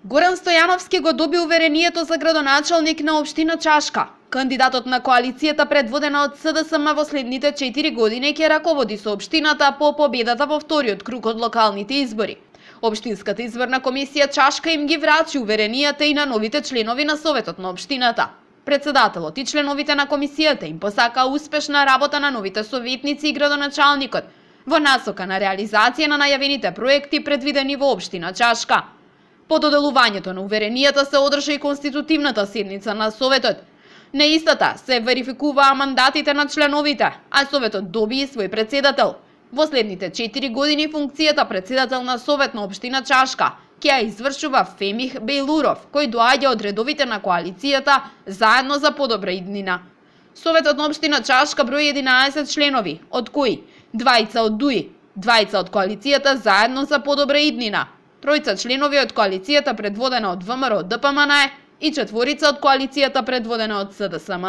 Горан Стојановски го доби уверението за градоначалник на општина Чашка. Кандидатот на коалицијата предводена од СДСМ во следните 4 години ќе раководи со општината по победата во вториот круг од локалните избори. Општинската изборна комисија Чашка им ги врачи уверенијата и на новите членови на Советот на општината. Председателот и членовите на комисијата им посака успешна работа на новите советници и градоначалникот во насока на реализација на најавените проекти предвидени во општина Чашка. По доделувањето на уверенијата се одржа и конститутивната седница на Советот. На истата се верификуваа мандатите на членовите, а Советот доби и свој председател. Во следните 4 години функцијата председател на Совет на општина Чашка ќе ја извршува Фемих Бејлуров, кој доаѓа од редовите на коалицијата Заедно за подобра иднина. Советот на општина Чашка брои 11 членови, од кои 2 од ДУИ, 2 од коалицијата Заедно за подобра иднина, 3 членови од коалицијата предводена од ВМРО ДПМН и 4 од коалицијата предводена од СДСМ.